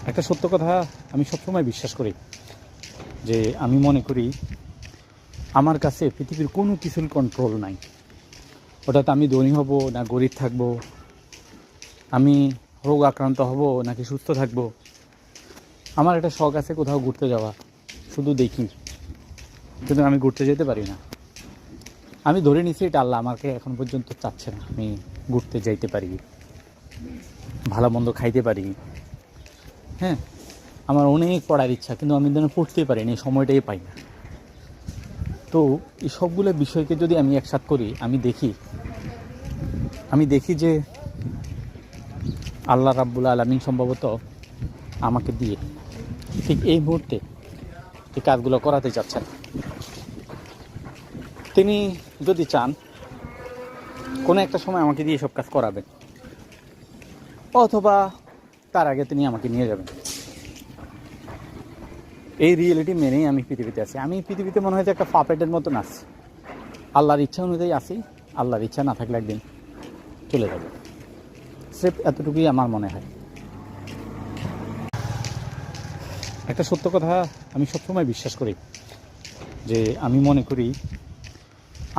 একটা সত্য কথা আমি সবসময় বিশ্বাস করি যে আমি মনে করি আমার কাছে পৃথিবীর কোনো কিছুর কন্ট্রোল নাই। ওটাতে আমি ধনী হব না গরিব থাকব, আমি রোগ আক্রান্ত হব নাকি সুস্থ থাকব। আমার একটা শখ আছে কোথাও ঘুরতে যাওয়া, শুধু দেখি, কিন্তু আমি ঘুরতে যেতে পারি না। আমি ধরে নিচ্ছি এটা আল্লাহ আমাকে এখন পর্যন্ত চাচ্ছে না আমি ঘুরতে যাইতে পারি, ভালো মন্দ খাইতে পারি। হ্যাঁ, আমার অনেক পড়ার ইচ্ছা, কিন্তু আমি যেন পড়তেই পারি না, এই সময়টাই পাই না। তো এই সবগুলো বিষয়কে যদি আমি একসাথ করি, আমি দেখি যে আল্লাহ রাব্বুল আলামিন সম্ভবত আমাকে দিয়ে ঠিক এই মুহূর্তে এই কাজগুলো করাতে চাচ্ছেন। তিনি যদি চান কোনো একটা সময় আমাকে দিয়ে সব কাজ করাবেন, অথবা তার আগে তিনি আমাকে নিয়ে যাবেন। এই রিয়েলিটি মেনেই আমি পৃথিবীতে আছি। আমি পৃথিবীতে মনে হয় যে একটা পাপেটের মতন আছি। আল্লাহর ইচ্ছা অনুযায়ী আসি, আল্লাহর ইচ্ছা না থাকলে একদিন চলে যাবে। স্রেফ এতটুকুই আমার মনে হয়। একটা সত্য কথা আমি সবসময় বিশ্বাস করি যে আমি মনে করি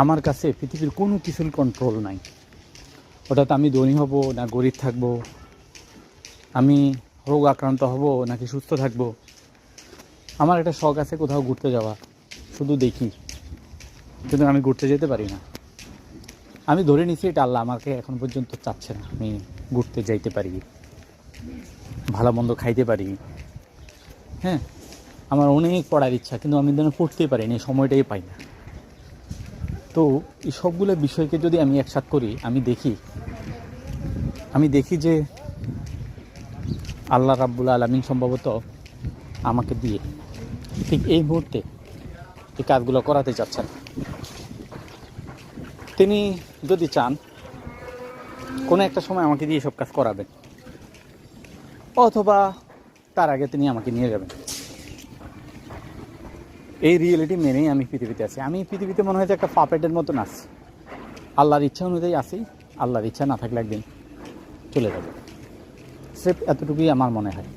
আমার কাছে পৃথিবীর কোনো কিছুর কন্ট্রোল নাই। ওটাতে আমি ধনী হব না গরিব থাকব, আমি রোগ আক্রান্ত হব নাকি সুস্থ থাকব। আমার একটা শখ আছে কোথাও ঘুরতে যাওয়া, শুধু দেখি, কিন্তু আমি ঘুরতে যেতে পারি না। আমি ধরে নিচ্ছি এটা আল্লাহ আমাকে এখন পর্যন্ত চাচ্ছে না আমি ঘুরতে যাইতে পারি, ভালো মন্দ খাইতে পারি। হ্যাঁ, আমার অনেক পড়ার ইচ্ছা, কিন্তু আমি যেন পড়তেই পারি না, এই সময়টাই পাই না। তো এই সবগুলো বিষয়কে যদি আমি একসাথ করি, আমি দেখি যে আল্লাহ রাব্বুল আলামিন সম্ভবত আমাকে দিয়ে ঠিক এই মুহূর্তে এই কাজগুলো করাতে চাচ্ছেন। তিনি যদি চান কোনো একটা সময় আমাকে দিয়ে সব কাজ করাবেন, অথবা তার আগে তিনি আমাকে নিয়ে যাবেন। এই রিয়েলিটি মেনেই আমি পৃথিবীতে আছি। আমি পৃথিবীতে মনে হয় যে একটা পাপেটের মতন আছি। আল্লাহর ইচ্ছা অনুযায়ী আসি, আল্লাহর ইচ্ছা না থাকলে একদিন চলে যাবে। স্রেফ এতটুকুই আমার মনে হয়।